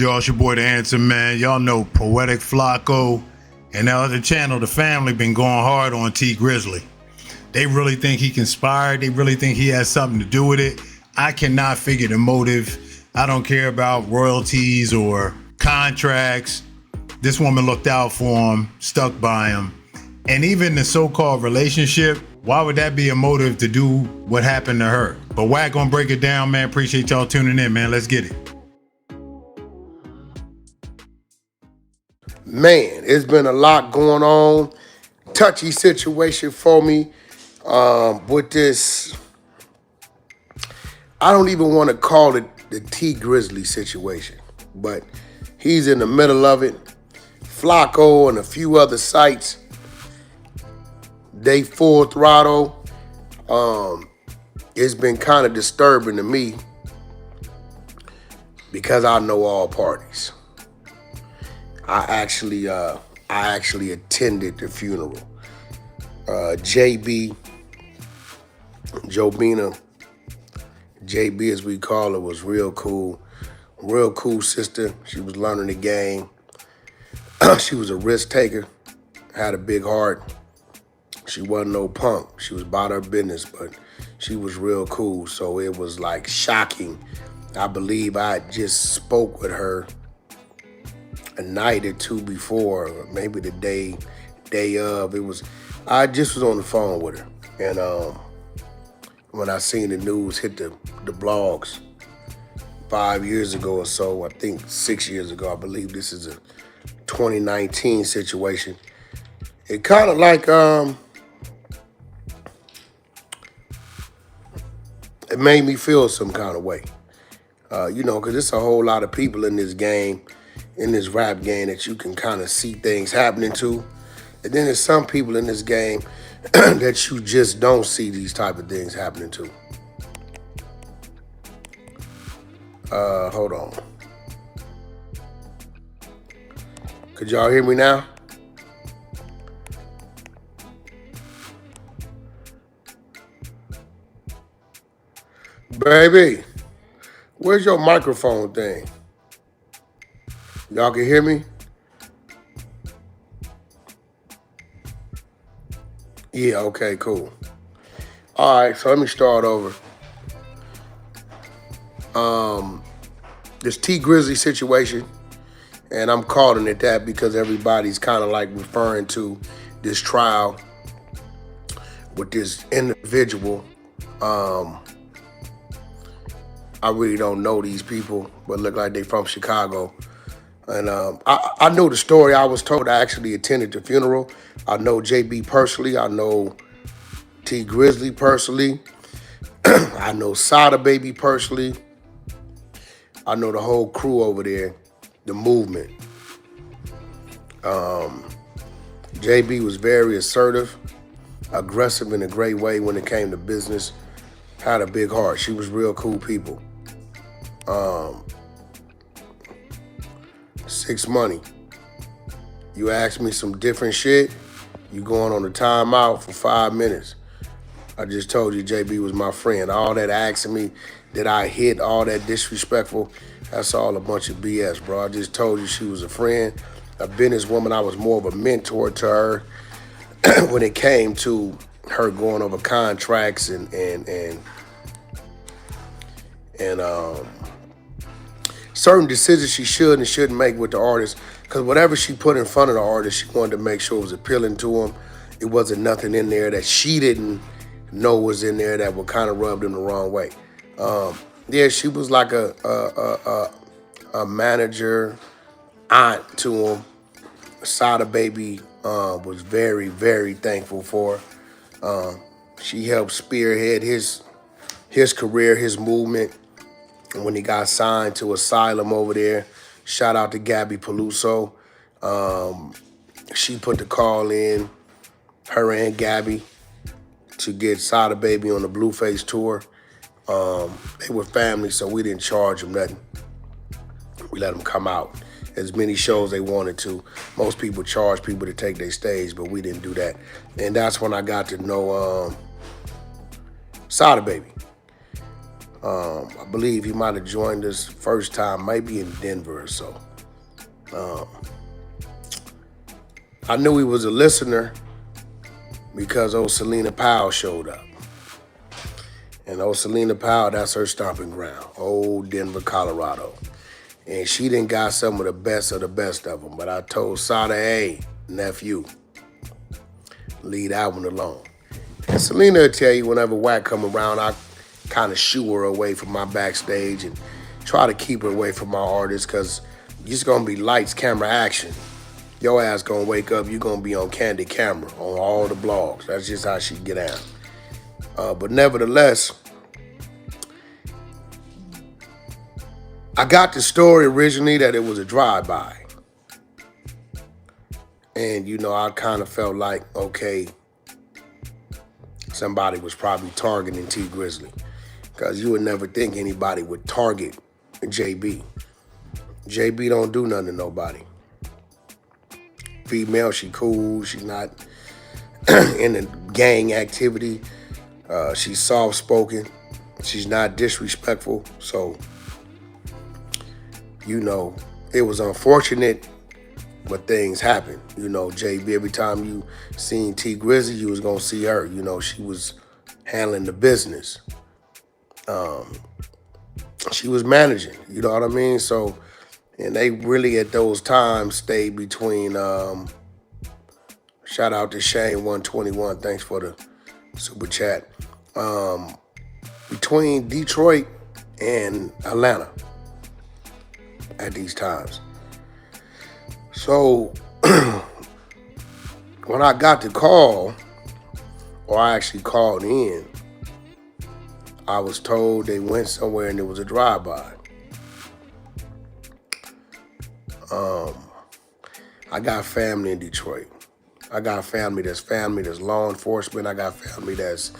Y'all, it's your boy The Answer Man. Y'all know Poetik Flakko and the other channel, The Family, been going hard on T Grizzley. They really think he conspired. They really think he has something to do with it. I cannot figure the motive. I don't care about royalties or contracts. This woman looked out for him, stuck by him. And even the so-called relationship, why would that be a motive to do what happened to her? But Wack gonna break it down, man. Appreciate y'all tuning in, man. Let's get it. Man, it's been a lot going on. Touchy situation for me with this. I don't even want to call it the T Grizzley situation, but he's in the middle of it. Flakko and a few other sites, they full throttle. It's been kind of disturbing to me because I know all parties. I actually attended the funeral. JB, Jobina, JB as we call her, was real cool sister. She was learning the game. She was a risk taker, had a big heart. She wasn't no punk. She was about her business, but she was real cool. So it was like shocking. I believe I just spoke with her a night or two before, or maybe the day of. I just was on the phone with her, and when I seen the news hit the blogs 5 years ago or so, I think 6 years ago, I believe this is a 2019 situation. It kind of like it made me feel some kind of way, because there's a whole lot of people in this game, in this rap game, that you can kind of see things happening to. And then there's some people in this game that you just don't see these type of things happening to. Hold on. Could y'all hear me now? Baby, where's your microphone thing? Y'all can hear me? Yeah, okay, cool. All right, so let me start over. This T Grizzley situation, and I'm calling it that because everybody's kind of like referring to this trial with this individual. I really don't know these people, but look like they from Chicago. And I know the story. I was told. I actually attended the funeral. I know JB personally. I know T Grizzley personally. I know Sada Baby personally. I know the whole crew over there, the movement. JB was very assertive, aggressive in a great way when it came to business. Had a big heart. She was real cool people. 6 Money. You ask me some different shit, you going on a timeout for 5 minutes. I just told you JB was my friend. All that asking me, did I hit, all that disrespectful, that's all a bunch of BS, bro. I just told you she was a friend, a businesswoman. I was more of a mentor to her when it came to her going over contracts and certain decisions she should and shouldn't make with the artist, because whatever she put in front of the artist, she wanted to make sure it was appealing to him. It wasn't nothing in there that she didn't know was in there that would kind of rub them the wrong way. Yeah, she was like a manager, aunt to him. Sada Baby was very, very thankful for her. She helped spearhead his career, his movement. And when he got signed to Asylum over there, shout out to Gabby Peluso. She put the call in, her and Gabby, to get Sada Baby on the Blueface tour. They were family, so we didn't charge them nothing. We let them come out as many shows they wanted to. Most people charge people to take their stage, but we didn't do that. And that's when I got to know Sada Baby. I believe he might have joined us first time, maybe in Denver or so. I knew he was a listener because old Selena Powell showed up. And old Selena Powell, that's her stomping ground, old Denver, Colorado. And she done got some of the best of them. But I told Sada, hey, nephew, leave that one alone. And Selena will tell you whenever Wack come around, I kind of shoo her away from my backstage and try to keep her away from my artists because it's going to be lights, camera, action. Your ass going to wake up, you're going to be on candid camera on all the blogs. That's just how she get down. But nevertheless, I got the story originally that it was a drive-by. And, you know, I kind of felt like, okay, somebody was probably targeting T Grizzley. Because you would never think anybody would target JB. JB don't do nothing to nobody. Female, she cool. She's not in the gang activity. She's soft-spoken. She's not disrespectful. So, you know, it was unfortunate, but things happen. You know, JB, every time you seen T Grizzly, you was gonna see her. You know, she was handling the business. She was managing, you know what I mean? So, and they really at those times stayed between, shout out to Shane 121, thanks for the super chat. Between Detroit and Atlanta at these times. So when I got the call, or I actually called in, I was told they went somewhere and it was a drive-by. I got family in Detroit. I got family that's law enforcement. I got family that's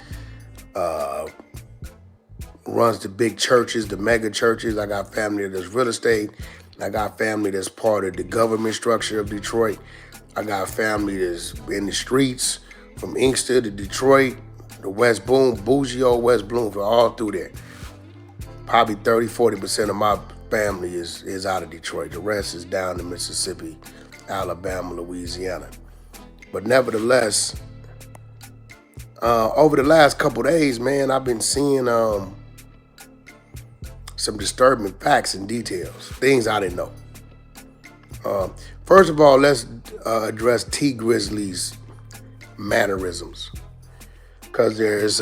runs the big churches, the mega churches. I got family that's real estate. I got family that's part of the government structure of Detroit. I got family that's in the streets from Inkster to Detroit, the West Bloom, bougie old West Bloomfield, all through there. Probably 30-40% of my family is out of Detroit. The rest is down in Mississippi, Alabama, Louisiana. But nevertheless, over the last couple days, man, I've been seeing some disturbing facts and details, things I didn't know. First of all, let's address T Grizzly's mannerisms, because there's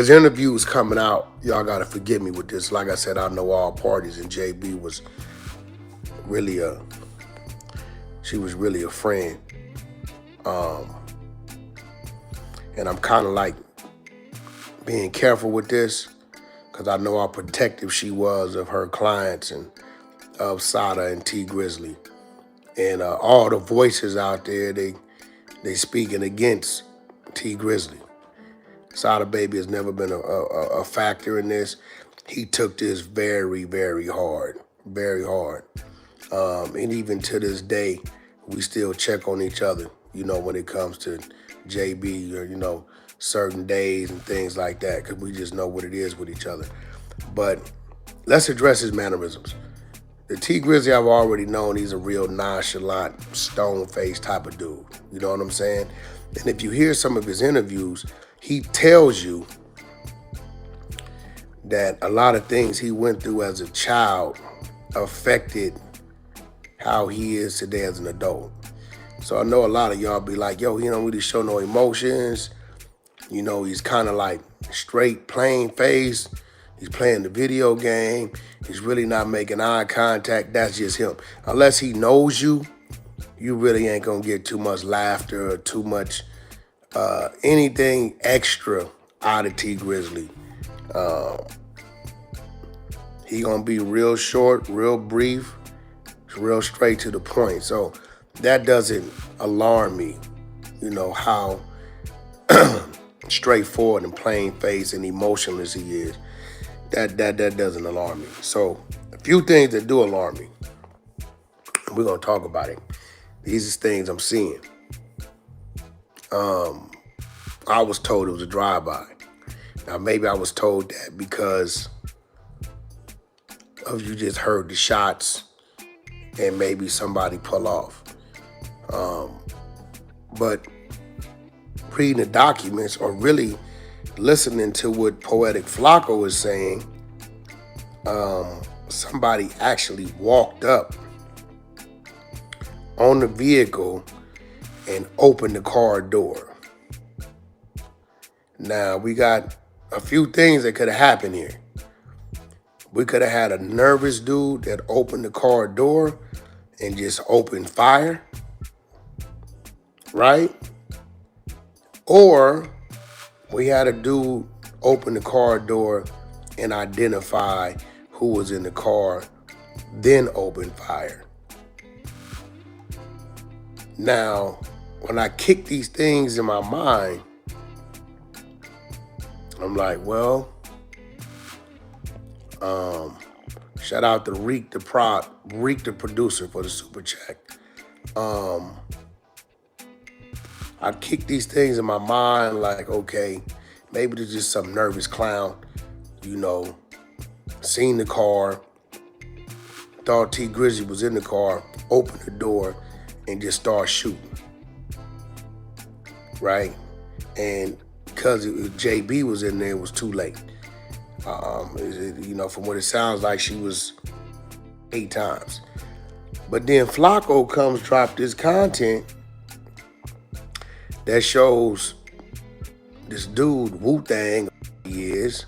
interviews coming out. Y'all gotta forgive me with this. Like I said, I know all parties, and JB was really she was really a friend. And I'm kind of like being careful with this because I know how protective she was of her clients and of Sada and T Grizzly. And all the voices out there, they speaking against T Grizzly. Sada Baby has never been a factor in this. He took this very, very hard, very hard. And even to this day, we still check on each other, you know, when it comes to JB or, you know, certain days and things like that, because we just know what it is with each other. But let's address his mannerisms. The T Grizzly I've already known, he's a real nonchalant, stone-faced type of dude. You know what I'm saying? And if you hear some of his interviews, he tells you that a lot of things he went through as a child affected how he is today as an adult. So I know a lot of y'all be like, yo, he don't really show no emotions. You know, he's kind of like straight, plain face. He's playing the video game. He's really not making eye contact. That's just him. Unless he knows you, you really ain't gonna get too much laughter or too much anything extra out of T Grizzly. He gonna be real short, real brief, real straight to the point. So that doesn't alarm me, you know, how straightforward and plain face and emotionless he is. That doesn't alarm me. So a few things that do alarm me, we're gonna talk about it. These are things I'm seeing. I was told it was a drive-by. Now, maybe I was told that because of you just heard the shots and maybe somebody pull off. But reading the documents or really listening to what Poetik Flakko is saying, somebody actually walked up on the vehicle and opened the car door. Now, we got a few things that could have happened here. We could have had a nervous dude that opened the car door and just opened fire, right? Or we had a dude open the car door and identify who was in the car, then open fire. Now, when I kick these things in my mind, I'm like, well, shout out to Reek the producer for the super chat. I kick these things in my mind like, okay, maybe there's just some nervous clown, seen the car, thought T Grizzly was in the car, opened the door, and just start shooting, right? And because JB was in there, it was too late. From what it sounds like, she was 8 times. But then Flakko comes, drop this content that shows this dude, Wu-Tang, he is,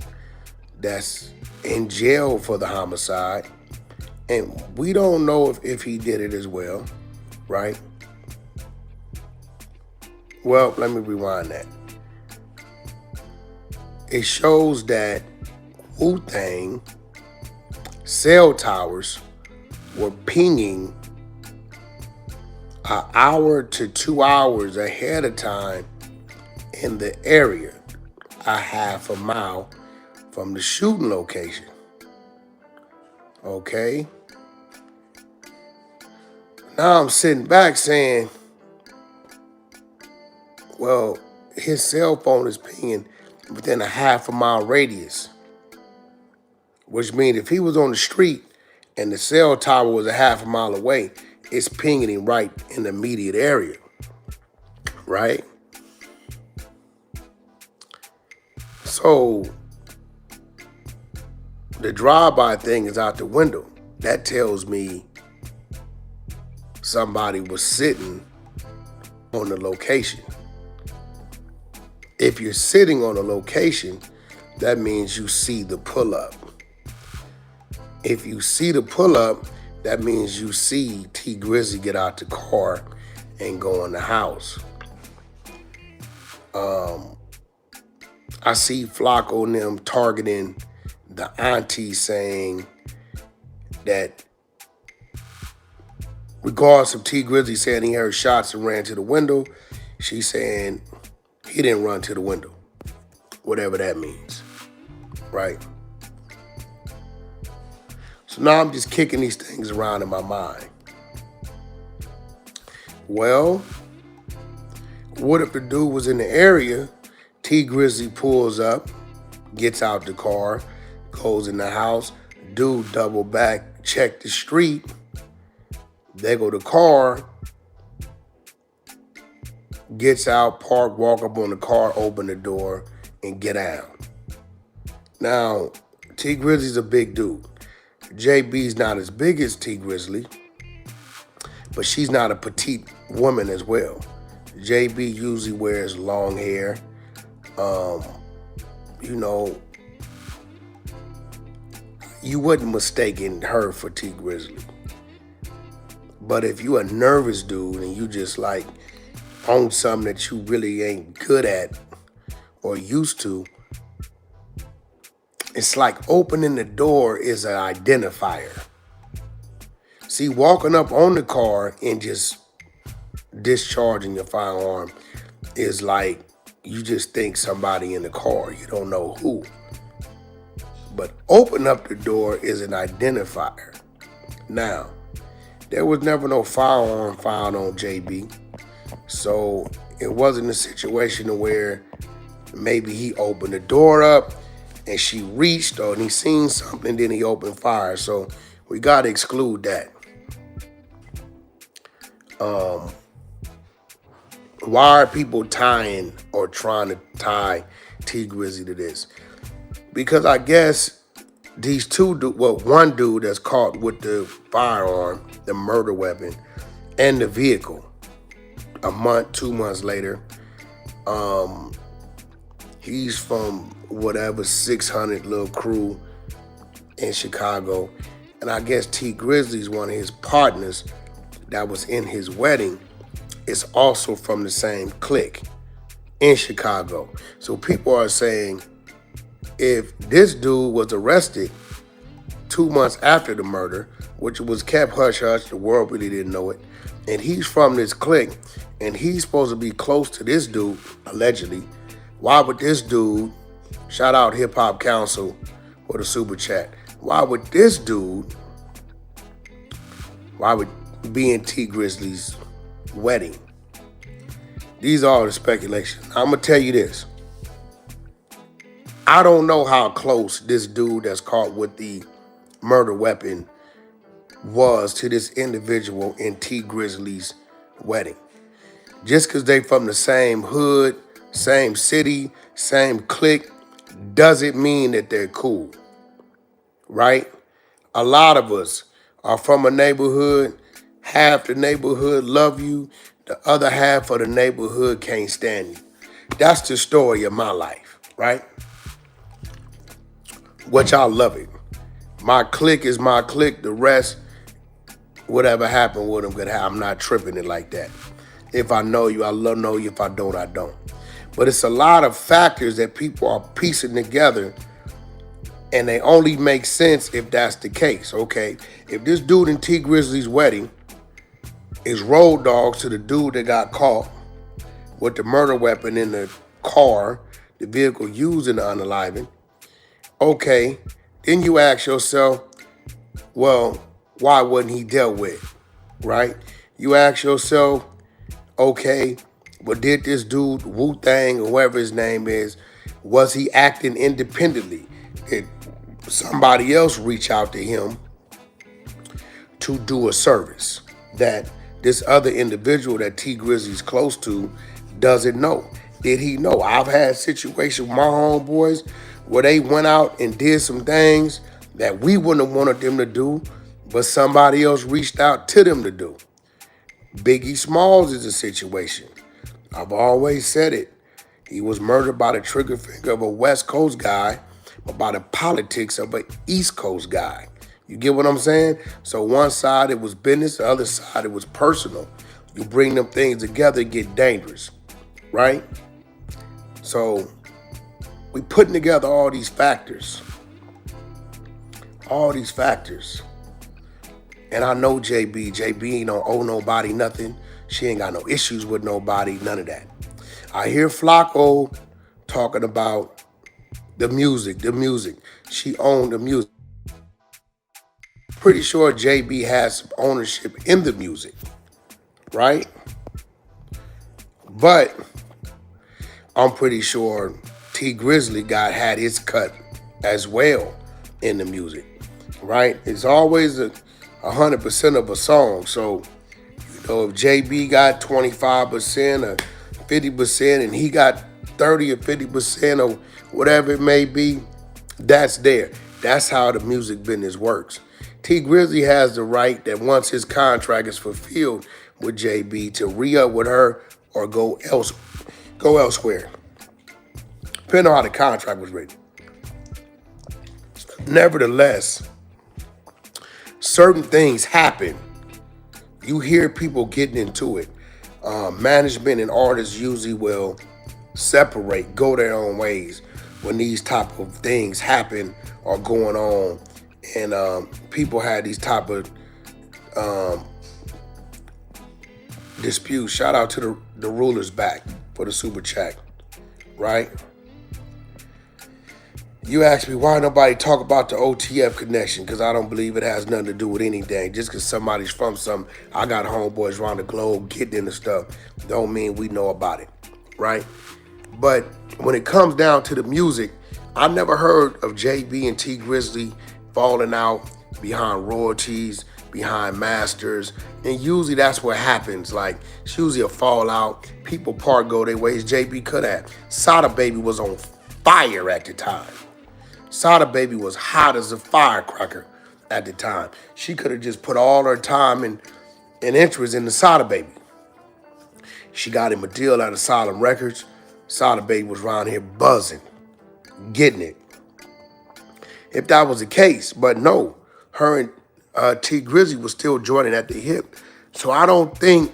that's in jail for the homicide. And we don't know if he did it as well, right? Well, let me rewind that. It shows that Wu-Tang cell towers were pinging an hour to 2 hours ahead of time in the area, a half a mile from the shooting location. Okay? Now I'm sitting back saying, well, his cell phone is pinging within a half a mile radius, which means if he was on the street and the cell tower was a half a mile away, it's pinging him right in the immediate area, right? So the drive-by thing is out the window. That tells me somebody was sitting on the location. If you're sitting on a location, that means you see the pull-up. If you see the pull-up, that means you see T Grizzly get out the car and go in the house. I see Flakko and them targeting the auntie, saying that regardless of T Grizzly saying he heard shots and ran to the window, she's saying he didn't run to the window, whatever that means, right? So now I'm just kicking these things around in my mind. Well, what if the dude was in the area, T Grizzly pulls up, gets out the car, goes in the house, dude double back, check the street, they go to car, gets out, park, walk up on the car, open the door, and get out. Now, T Grizzly's a big dude. JB's not as big as T Grizzly, but she's not a petite woman as well. JB usually wears long hair. You wouldn't mistaken her for T Grizzly. But if you a nervous dude and you just like own something that you really ain't good at or used to, it's like opening the door is an identifier. See, walking up on the car and just discharging your firearm is like you just think somebody in the car. You don't know who. But open up the door is an identifier. Now, there was never no firearm found on JB. So it wasn't a situation where Maybe he opened the door up and she reached, or he seen something, then he opened fire. So we got to exclude that. Why are people tying or trying to tie T Grizzley to this? Because I guess these one dude that's caught with the firearm, the murder weapon, and the vehicle, a month, 2 months later, he's from whatever 600 little crew in Chicago. And I guess T Grizzley's one of his partners that was in his wedding is also from the same clique in Chicago. So people are saying if this dude was arrested 2 months after the murder, which was kept hush-hush, the world really didn't know it, and he's from this clique, and he's supposed to be close to this dude, allegedly, why would this dude, shout out Hip Hop Council for the super chat, why would be in T Grizzley's wedding? These are the speculations. I'm going to tell you this. I don't know how close this dude that's caught with the murder weapon was to this individual in T Grizzley's wedding. Just because they from the same hood, same city, same clique, doesn't mean that they're cool, right? A lot of us are from a neighborhood, half the neighborhood love you, the other half of the neighborhood can't stand you. That's the story of my life, right? Which I love it. My clique is my clique. The rest, whatever happened with them, I'm not tripping it like that. If I know you, I know you. If I don't, I don't. But it's a lot of factors that people are piecing together, and they only make sense if that's the case, okay? If this dude in T Grizzley's wedding is road dogs to the dude that got caught with the murder weapon in the car, the vehicle used in the unaliving, okay, then you ask yourself, well, why wasn't he dealt with, right? You ask yourself, okay, but did this dude, Wu-Tang, or whoever his name is, was he acting independently? Did somebody else reach out to him to do a service that this other individual that T Grizzley's close to doesn't know? Did he know? I've had situations with my homeboys where they went out and did some things that we wouldn't have wanted them to do, but somebody else reached out to them to do. Biggie Smalls is a situation. I've always said it. He was murdered by the trigger finger of a West Coast guy, but by the politics of an East Coast guy. You get what I'm saying? So one side it was business, the other side it was personal. You bring them things together, it get dangerous, right? So we putting together all these factors. And I know JB ain't don't owe nobody nothing. She ain't got no issues with nobody, none of that. I hear Flakko talking about the music. She owned the music. Pretty sure JB has some ownership in the music, right? But I'm pretty sure T Grizzley had his cut as well in the music, right? It's always 100% of a song. So, you know, if JB got 25% or 50% and he got 30 or 50% or whatever it may be, that's there. That's how the music business works. T Grizzley has the right that once his contract is fulfilled with JB to re-up with her or go elsewhere. Depending on how the contract was written. Nevertheless, certain things happen. You hear people getting into it. Management and artists usually will separate, go their own ways when these type of things happen or going on. And people had these type of disputes. Shout out to the rulers back for the super chat, right? You asked me why nobody talk about the OTF connection, because I don't believe it has nothing to do with anything. Just because somebody's from something, I got homeboys around the globe getting into stuff, don't mean we know about it, right? But when it comes down to the music, I never heard of JB and T Grizzley falling out behind royalties, behind masters. And usually that's what happens. Like, it's usually a fallout. People go their ways. JB could have. Sada Baby was on fire at the time. Sada Baby was hot as a firecracker at the time. She could have just put all her time and interest in the Sada Baby. She got him a deal out of Solemn Records. Sada Baby was around here buzzing, getting it. If that was the case, but no, her and T Grizzley was still joining at the hip. So I don't think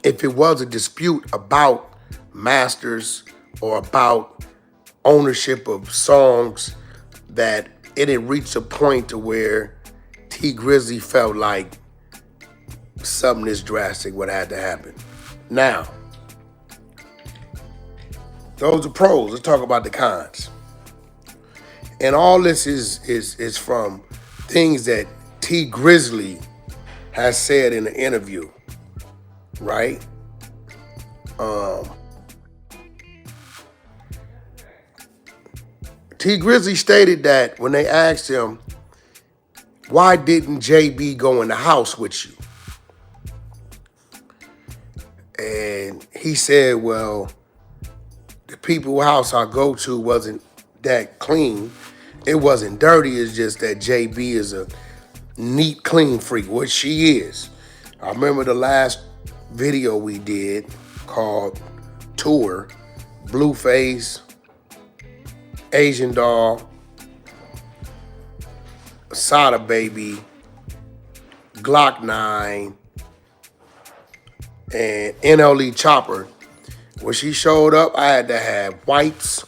if it was a dispute about masters or about ownership of songs, that it had reached a point to where T Grizzley felt like something this drastic would have to happen. Now, those are pros. Let's talk about the cons. And all this is from things that T Grizzley has said in an interview, right? T Grizzley stated that when they asked him, why didn't JB go in the house with you? And he said, well, the people's house I go to wasn't that clean. It wasn't dirty. It's just that JB is a neat, clean freak, which she is. I remember the last video we did called Tour, Blueface, Asian Doll, Sada Baby, Glock 9, and NLE Chopper. When she showed up, I had to have wipes,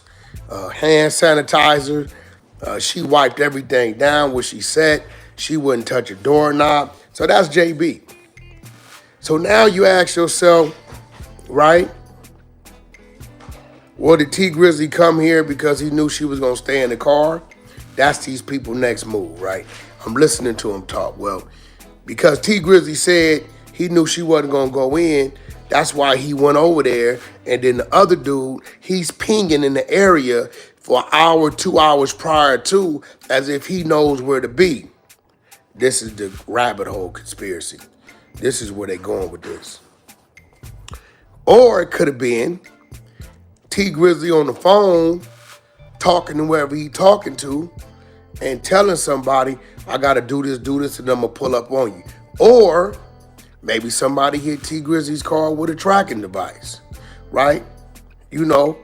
hand sanitizer. She wiped everything down where she sat. She wouldn't touch a doorknob. So that's JB. So now you ask yourself, right? Well, did T Grizzley come here because he knew she was going to stay in the car? That's these people's next move, right? I'm listening to him talk. Well, because T Grizzley said he knew she wasn't going to go in, that's why he went over there. And then the other dude, he's pinging in the area for an hour, 2 hours prior to, as if he knows where to be. This is the rabbit hole conspiracy. This is where they're going with this. Or it could have been T Grizzley on the phone talking to whoever he talking to and telling somebody, I got to do this, and I'm going to pull up on you. Or maybe somebody hit T Grizzley's car with a tracking device, right? You know,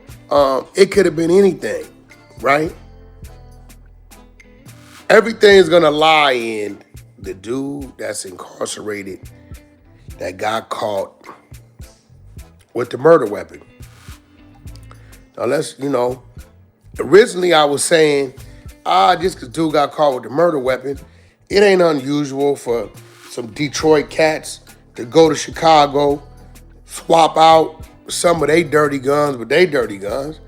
it could have been anything, right? Everything's going to lie in the dude that's incarcerated that got caught with the murder weapon. Now let's, originally I was saying, just because dude got caught with the murder weapon, it ain't unusual for some Detroit cats to go to Chicago, swap out some of their dirty guns with their dirty guns.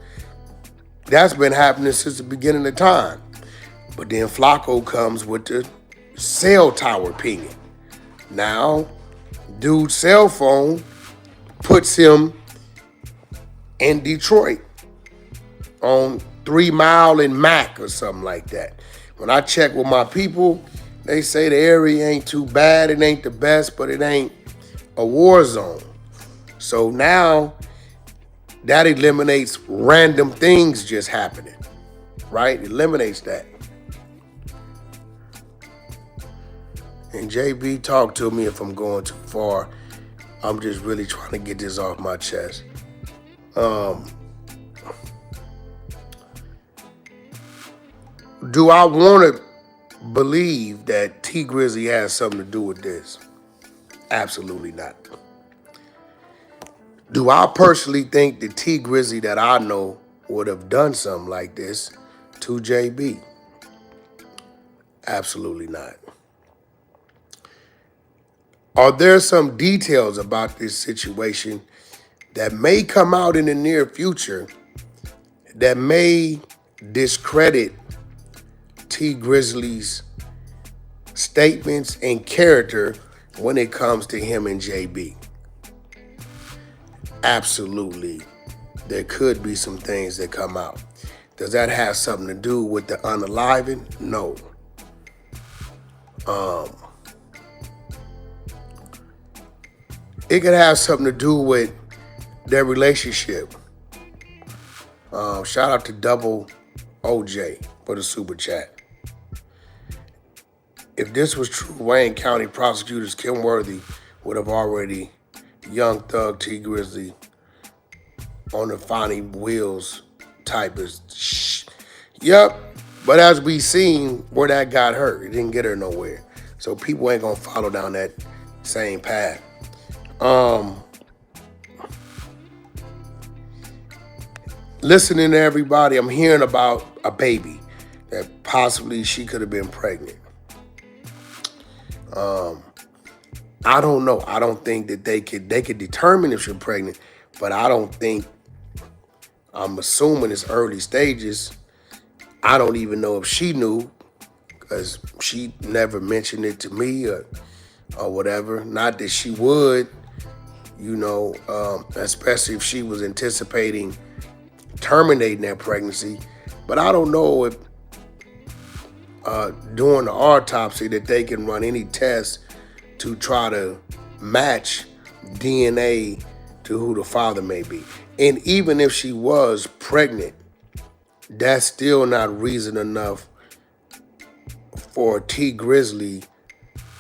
That's been happening since the beginning of time. But then Flakko comes with the cell tower pinging. Now, dude's cell phone puts him in Detroit on 3 Mile and Mack or something like that. When I check with my people, they say the area ain't too bad. It ain't the best, but it ain't a war zone. So now that eliminates random things just happening, right? It eliminates that. And JB, talk to me if I'm going too far. I'm just really trying to get this off my chest. Do I want to believe that T Grizzley has something to do with this? Absolutely not. Do I personally think that T Grizzley that I know would have done something like this to JB? Absolutely not. Are there some details about this situation that may come out in the near future that may discredit T Grizzley's statements and character when it comes to him and JB? Absolutely there could be some things that come out. Does that have something to do with the unaliving? No. It could have something to do with their relationship. Shout out to Double OJ for the super chat. If this was true, Wayne County prosecutors Kim Worthy would have already Young Thug T Grizzly on the finding wheels type is Yep. But as we seen where that got her, it didn't get her nowhere. So people ain't gonna follow down that same path. Listening to everybody, I'm hearing about a baby that possibly she could have been pregnant. I don't know. I don't think that they could determine if she's pregnant, but I don't think, I'm assuming it's early stages. I don't even know if she knew, because she never mentioned it to me or whatever. Not that she would, especially if she was anticipating terminating that pregnancy. But I don't know if during the autopsy that they can run any test to try to match DNA to who the father may be. And even if she was pregnant, that's still not reason enough for T Grizzly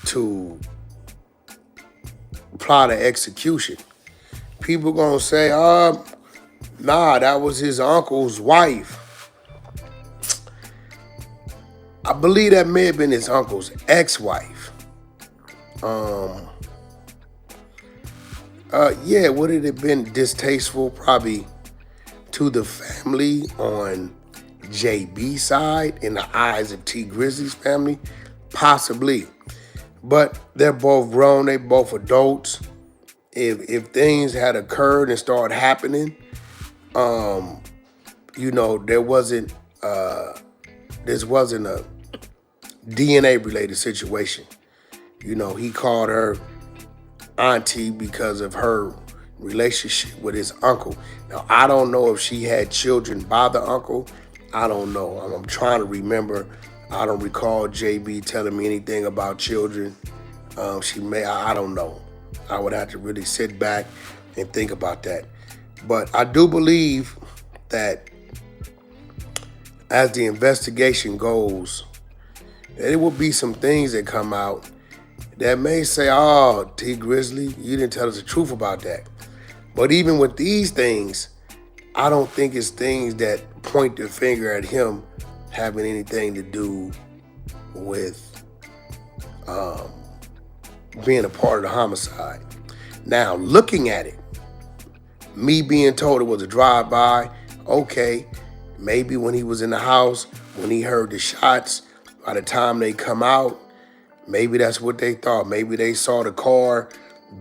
to plot an execution. People gonna say, nah, that was his uncle's wife. I believe that may have been his uncle's ex-wife. Would it have been distasteful probably to the family on JB's side in the eyes of T Grizzly's family? Possibly. But they're both grown, they both adults. If things had occurred and started happening, this wasn't a DNA related situation. He called her auntie because of her relationship with his uncle. Now, I don't know if she had children by the uncle. I don't know. I'm trying to remember. I don't recall JB telling me anything about children. I don't know. I would have to really sit back and think about that. But I do believe that as the investigation goes, there will be some things that come out that may say, oh, T Grizzly, you didn't tell us the truth about that. But even with these things, I don't think it's things that point the finger at him having anything to do with being a part of the homicide. Now, looking at it, me being told it was a drive-by, okay, maybe when he was in the house, when he heard the shots, by the time they come out, maybe that's what they thought. Maybe they saw the car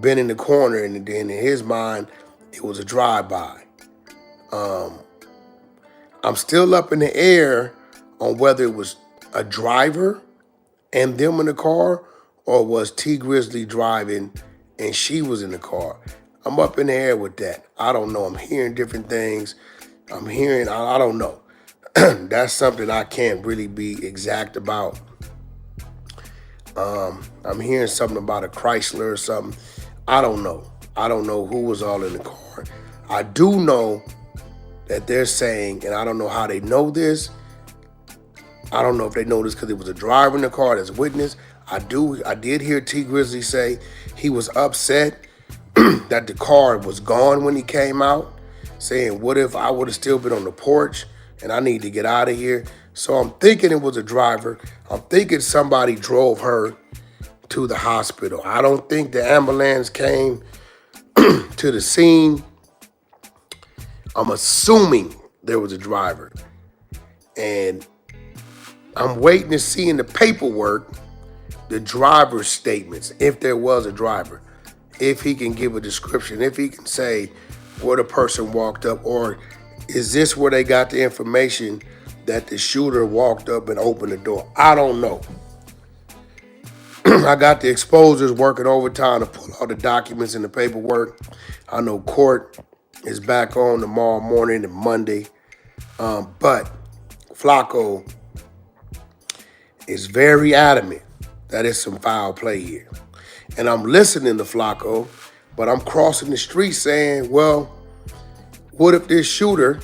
been in the corner, and then in his mind, it was a drive-by. I'm still up in the air on whether it was a driver and them in the car, or was T Grizzly driving and she was in the car. I'm up in the air with that. I don't know. I'm hearing different things. I don't know. That's something I can't really be exact about. I'm hearing something about a Chrysler or something. I don't know. I don't know who was all in the car. I do know that they're saying, and I don't know how they know this. I don't know if they know this because it was a driver in the car that's witness. I did hear T Grizzly say he was upset that the car was gone when he came out, saying, what if I would have still been on the porch and I need to get out of here? So I'm thinking it was a driver. I'm thinking somebody drove her to the hospital. I don't think the ambulance came to the scene. I'm assuming there was a driver. And I'm waiting to see in the paperwork the driver's statements, if there was a driver, if he can give a description, if he can say where the person walked up, or is this where they got the information that the shooter walked up and opened the door? I don't know. I got the exposers working overtime to pull all the documents and the paperwork. I know court is back on tomorrow morning and Monday. But Flakko is very adamant that it's some foul play here. And I'm listening to Flakko, but I'm crossing the street saying, well, what if this shooter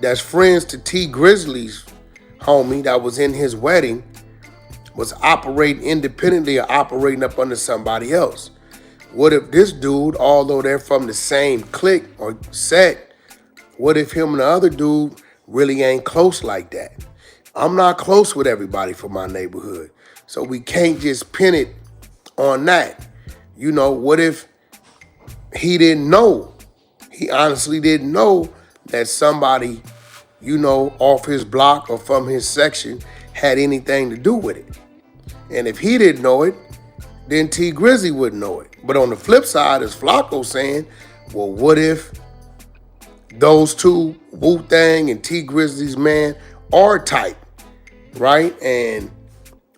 that's friends to T Grizzley's homie that was in his wedding was operating independently or operating up under somebody else? What if this dude, although they're from the same clique or set, what if him and the other dude really ain't close like that? I'm not close with everybody from my neighborhood, so we can't just pin it on that. You know, what if he didn't know? He honestly didn't know that somebody, you know, off his block or from his section had anything to do with it. And if he didn't know it, then T Grizzley wouldn't know it. But on the flip side, as Flakko saying, well, what if those two, Wu-Tang and T Grizzley's man, are tight, right? And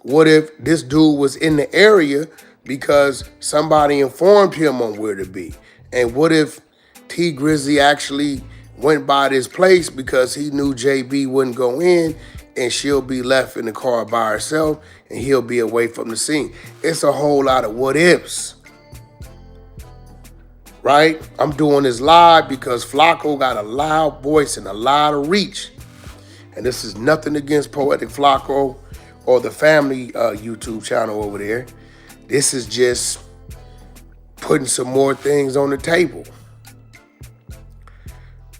what if this dude was in the area because somebody informed him on where to be? And what if T Grizzley actually went by this place because he knew JB wouldn't go in and she'll be left in the car by herself and he'll be away from the scene? It's a whole lot of what ifs, right? I'm doing this live because Flakko got a loud voice and a lot of reach. And this is nothing against Poetik Flakko or the family YouTube channel over there. This is just putting some more things on the table.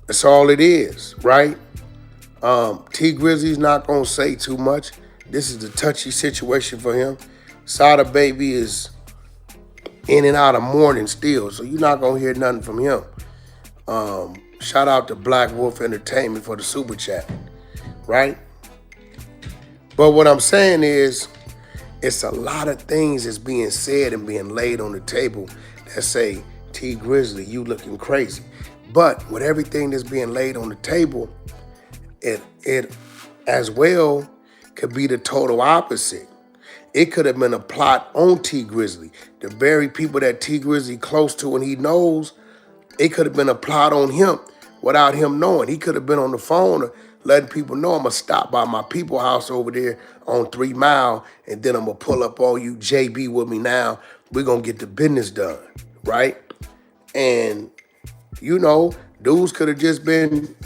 That's all it is, right? T Grizzly's not gonna say too much. This is a touchy situation for him. Sada Baby is in and out of mourning still, so you're not gonna hear nothing from him. Shout out to Black Wolf Entertainment for the super chat, right? But what I'm saying is, it's a lot of things that's being said and being laid on the table that say, T Grizzley, you looking crazy. But with everything that's being laid on the table, it as well could be the total opposite. It could have been a plot on T Grizzley. The very people that T Grizzley close to and he knows, it could have been a plot on him without him knowing. He could have been on the phone letting people know, I'm gonna stop by my people house over there on 3 Mile and then I'm gonna pull up on you, JB with me now. We're gonna get the business done, right? And you know, dudes could have just been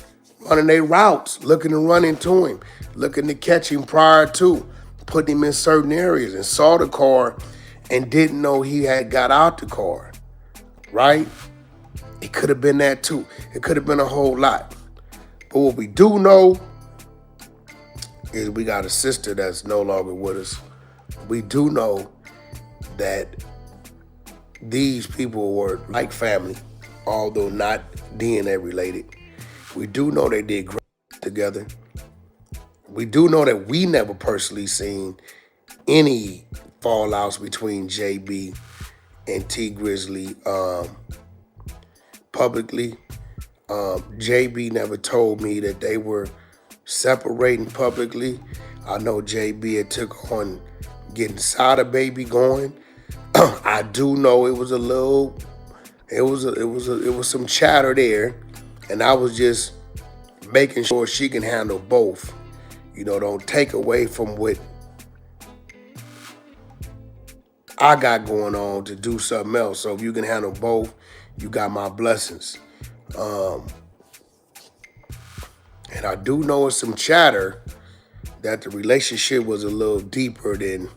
running their routes, looking to run into him, looking to catch him prior to, putting him in certain areas and saw the car and didn't know he had got out the car, right? It could have been that too. It could have been a whole lot. But what we do know is we got a sister that's no longer with us. We do know that these people were like family, although not DNA related. We do know they did great together. We do know that we never personally seen any fallouts between JB and T Grizzley publicly. JB never told me that they were separating publicly. I know JB had took on getting Sada Baby going. I do know it was a little. It was some chatter there, and I was just making sure she can handle both. You know, don't take away from what I got going on to do something else. So if you can handle both, you got my blessings. And I do know it's some chatter that the relationship was a little deeper than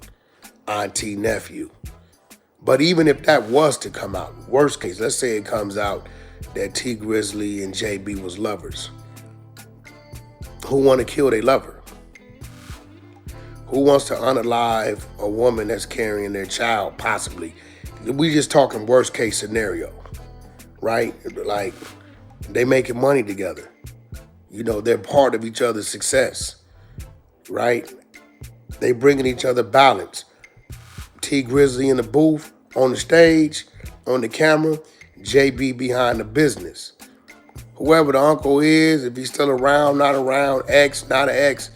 auntie nephew. But even if that was to come out, worst case, let's say it comes out that T Grizzley and JB was lovers. Who want to kill their lover? Who wants to unalive a woman that's carrying their child, possibly? We just talking worst case scenario, right? Like, they making money together. You know, they're part of each other's success, right? They bringing each other balance. T Grizzley in the booth, on the stage, on the camera, JB behind the business. Whoever the uncle is, if he's still around, not around, X, not an X,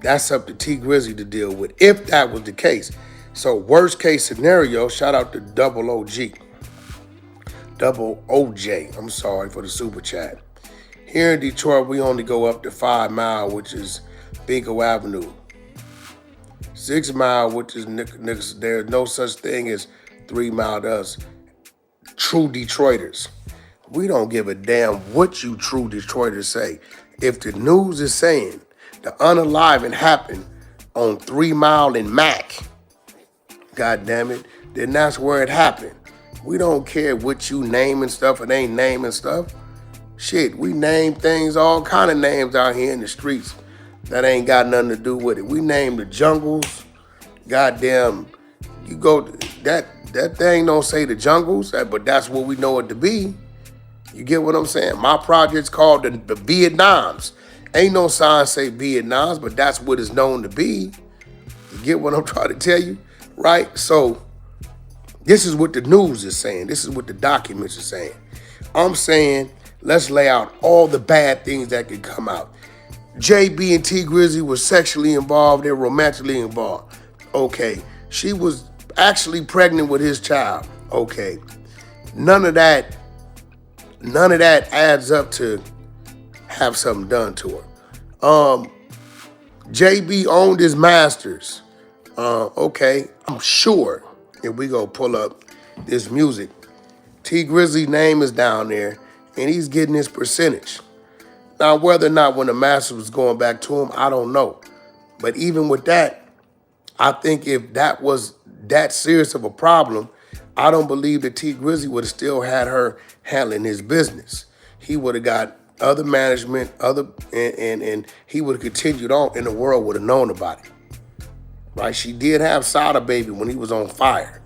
that's up to T Grizzley to deal with, if that was the case. So worst case scenario, shout out to Double OG. Double OJ. I'm sorry for the super chat. Here in Detroit, we only go up to 5 Mile, which is Binko Avenue. 6 Mile, which is there's no such thing as 3 Mile to us. True Detroiters. We don't give a damn what you true Detroiters say. If the news is saying the unaliving happened on 3 Mile and Mack, God damn it, then that's where it happened. We don't care what you naming stuff and ain't naming stuff. Shit, we name things, all kind of names out here in the streets that ain't got nothing to do with it. We name the jungles. Goddamn, you go, that thing don't say the jungles, but that's what we know it to be. You get what I'm saying? My project's called the Vietnams. Ain't no sign say Vietnams, but that's what it's known to be. You get what I'm trying to tell you? Right? So, this is what the news is saying. This is what the documents are saying. I'm saying, let's lay out all the bad things that could come out. JB and T Grizzly were sexually involved. They're romantically involved. Okay. She was actually pregnant with his child. Okay. None of that adds up to have something done to her. JB owned his masters. Okay. I'm sure if we go pull up this music, T Grizzly's name is down there and he's getting his percentage. Now, whether or not when the master was going back to him, I don't know. But even with that, I think if that was that serious of a problem, I don't believe that T Grizzly would have still had her handling his business. He would have got other management, and he would have continued on, and the world would have known about it. Right? She did have Sada Baby when he was on fire.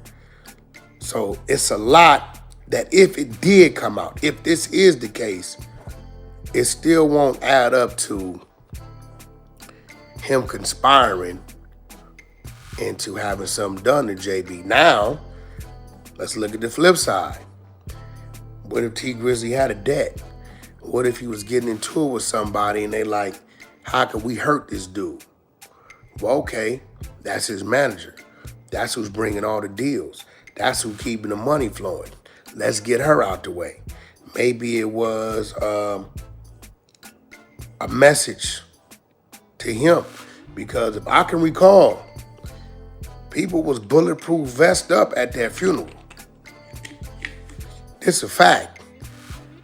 So it's a lot that if it did come out, if this is the case, it still won't add up to him conspiring into having something done to JB. Now, let's look at the flip side. What if T Grizzly had a debt? What if he was getting into it with somebody and they like, how can we hurt this dude? Well, okay, that's his manager. That's who's bringing all the deals. That's who's keeping the money flowing. Let's get her out the way. Maybe it was a message to him, because if I can recall, people was bulletproof vest up at their funeral. It's a fact.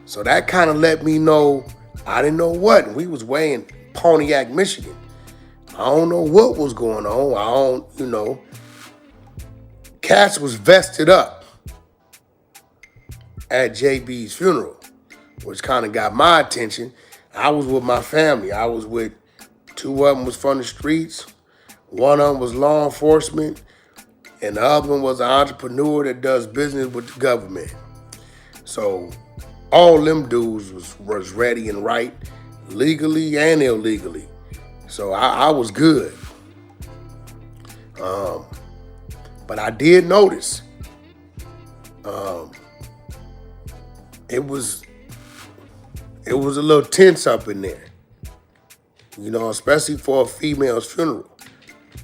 So that kind of let me know, I didn't know what. We was way in Pontiac, Michigan. I don't know what was going on. Cass was vested up at JB's funeral, which kind of got my attention. I was with my family. I was with, 2 of them was from the streets. 1 of them was law enforcement. And the other one was an entrepreneur that does business with the government. So all them dudes was ready and right, legally and illegally. So I was good. But I did notice it was a little tense up in there, especially for a female's funeral.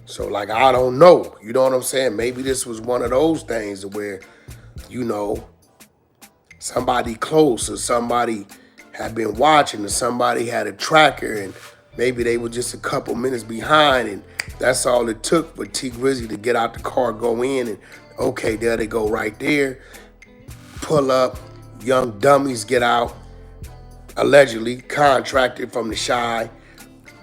So, like, I don't know. You know what I'm saying? Maybe this was one of those things where, somebody close or somebody had been watching or somebody had a tracker and maybe they were just a couple minutes behind, and that's all it took for T Grizzly to get out the car, go in, and okay, there they go right there. Pull up, young dummies get out, allegedly contracted from the Chi,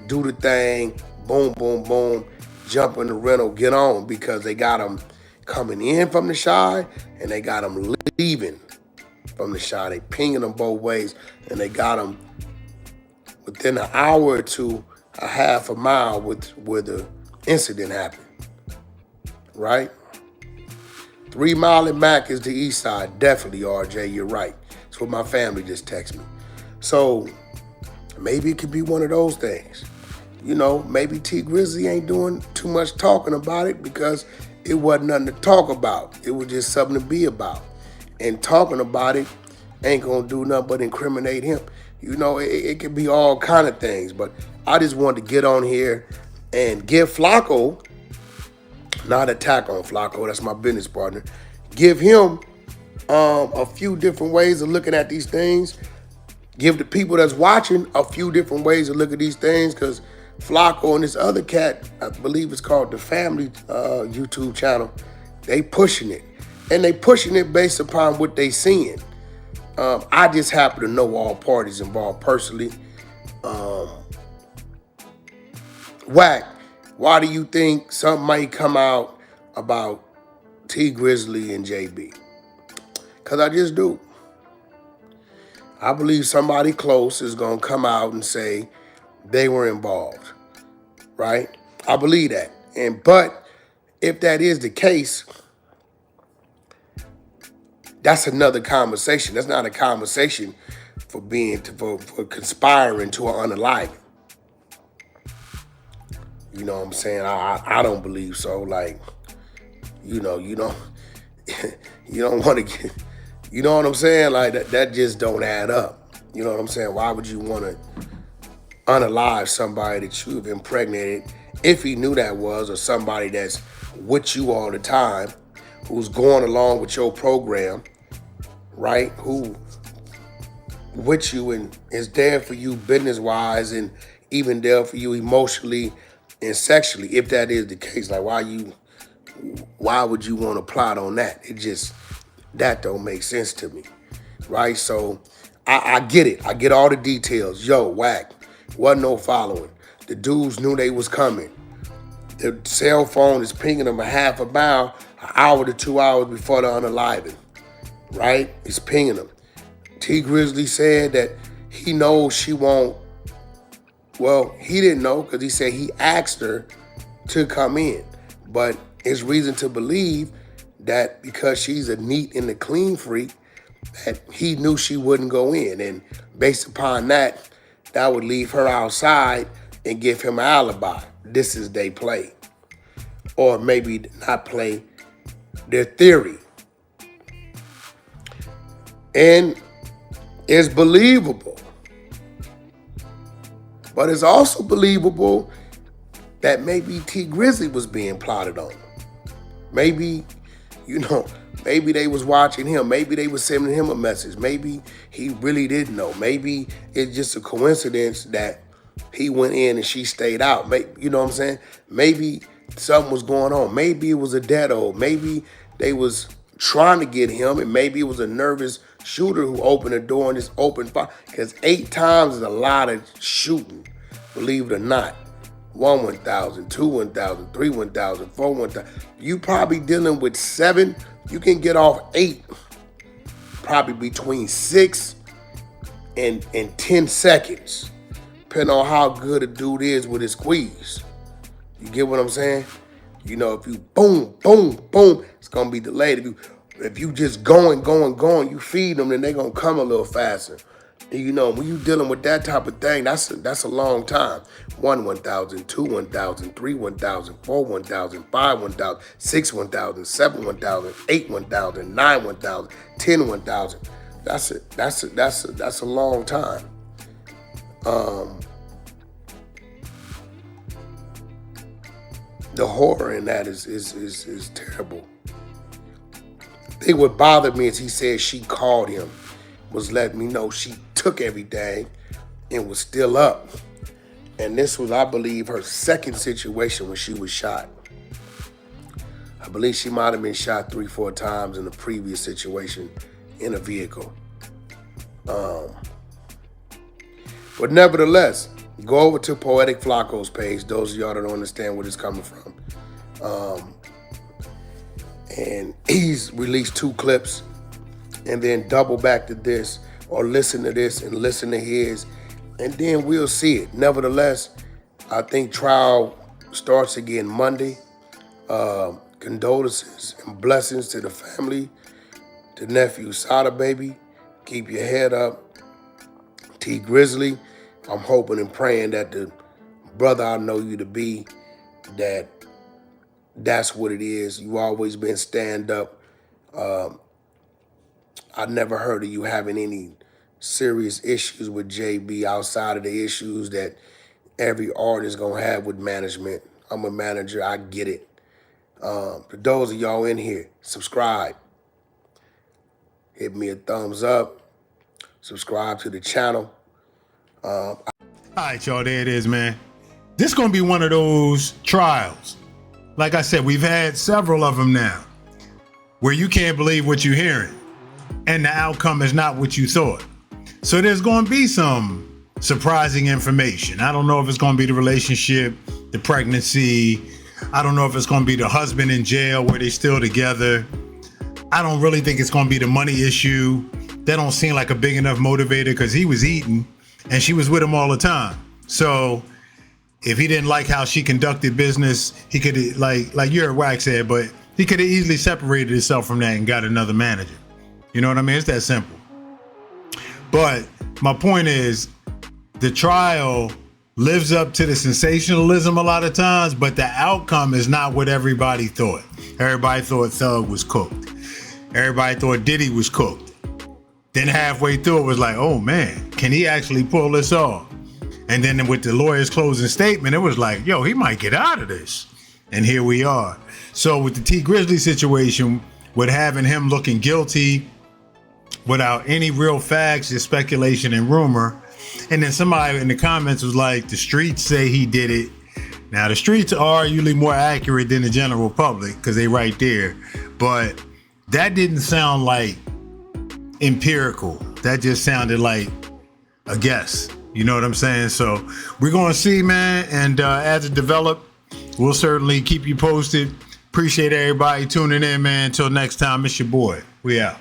do the thing, boom, boom, boom, jump in the rental, get on, because they got them coming in from the Chi and they got them leaving from the Chi. They pinging them both ways, and they got them within an hour or two, a half a mile where the incident happened, right? 3 Mile and Mack is the east side, definitely, RJ, you're right. That's what my family just texted me. So maybe it could be one of those things. Maybe T Grizzly ain't doing too much talking about it because it wasn't nothing to talk about. It was just something to be about. And talking about it ain't gonna do nothing but incriminate him. It could be all kind of things, but I just wanted to get on here and give Flakko, not attack on Flakko, that's my business partner, give him a few different ways of looking at these things. Give the people that's watching a few different ways to look at these things, because Flakko and this other cat, I believe it's called the Family YouTube channel, they pushing it. And they pushing it based upon what they seeing. I just happen to know all parties involved personally. Wack, why do you think something might come out about T Grizzley and JB? Because I just do. I believe somebody close is going to come out and say they were involved, right? I believe that. But if that is the case, that's another conversation. That's not a conversation for for conspiring to an unalive. You know what I'm saying? I don't believe so. Like, you don't you don't want to get, you know what I'm saying? Like that just don't add up. You know what I'm saying? Why would you want to unalive somebody that you've impregnated, if he knew that was, or somebody that's with you all the time, who's going along with your program, right? Who with you and is there for you business-wise and even there for you emotionally and sexually, if that is the case. Like, why would you want to plot on that? That don't make sense to me, right? So I get it. I get all the details. Yo, Wack, wasn't no following. The dudes knew they was coming. The cell phone is pinging them a half a mile, an hour to 2 hours before the unaliving, right? It's pinging them. T Grizzley said that he knows she won't. Well, he didn't know because he said he asked her to come in. But it's reason to believe that because she's a neat and a clean freak, that he knew she wouldn't go in. And based upon that, that would leave her outside and give him an alibi. This is they play. Or maybe not play, their theory. And it's believable. But it's also believable that maybe T Grizzley was being plotted on. Maybe, maybe they was watching him. Maybe they was sending him a message. Maybe he really didn't know. Maybe it's just a coincidence that he went in and she stayed out. You know what I'm saying? Maybe something was going on. Maybe it was a dead old. Maybe they was trying to get him, and maybe it was a nervous shooter who opened the door and just opened fire. Because 8 times is a lot of shooting, believe it or not. 1 1,000, 2 1,000, 3 1,000, 4 1,000. You probably dealing with 7. You can get off 8, probably between 6 and 10 seconds, depending on how good a dude is with his squeeze. You get what I'm saying? If you boom, boom, boom, it's gonna be delayed. If you just going, you feed them, then they're gonna come a little faster. And when you dealing with that type of thing, that's a long time. 1 1,000, 2 1,000, 3 1,000, 4 1,000, 5 1,000, 6 1,000, 7 1,000, 8 1,000, 9 1,000, 10 1,000. That's a long time. The horror in that is terrible. I think what bothered me is he said she called him, was letting me know she took everything and was still up. And this was, I believe, her second situation when she was shot. I believe she might have been shot 3-4 times in a previous situation in a vehicle. But nevertheless, go over to Poetik Flakko's page, those of y'all that don't understand where it's coming from. And he's released 2 clips, and then double back to this, or listen to this and listen to his, and then we'll see it. Nevertheless, I think trial starts again Monday. Condolences and blessings to the family, to nephew Sada baby. Keep your head up. T Grizzley, I'm hoping and praying that the brother I know you to be, that's what it is. You always been stand up. I never heard of you having any serious issues with JB outside of the issues that every artist gonna have with management. I'm a manager, I get it. For those of y'all in here, subscribe. hit me a thumbs up, subscribe to the channel. All right, y'all, there it is, man. This is going to be one of those trials. Like I said, we've had several of them now where you can't believe what you're hearing and the outcome is not what you thought. So there's going to be some surprising information. I don't know if it's going to be the relationship, the pregnancy. I don't know if it's going to be the husband in jail where they're still together. I don't really think it's going to be the money issue. That don't seem like a big enough motivator because he was eating and she was with him all the time. So if he didn't like how she conducted business, he could, like your Wack said, but he could have easily separated himself from that and got another manager. You know what I mean? It's that simple. But my point is, the trial lives up to the sensationalism a lot of times, but the outcome is not what everybody thought. Everybody thought Thug was cooked. Everybody thought Diddy was cooked. Then halfway through, it was like, oh man, can he actually pull this off? And then with the lawyer's closing statement, it was like, yo, he might get out of this. And here we are. So with the T Grizzley situation, with having him looking guilty without any real facts, just speculation and rumor. And then somebody in the comments was like, the streets say he did it. Now, the streets are usually more accurate than the general public because they right there. But that didn't sound like empirical. That just sounded like a guess. You know what I'm saying? So we're going to see, man. And as it develops, we'll certainly keep you posted. Appreciate everybody tuning in, man. Until next time, it's your boy. We out.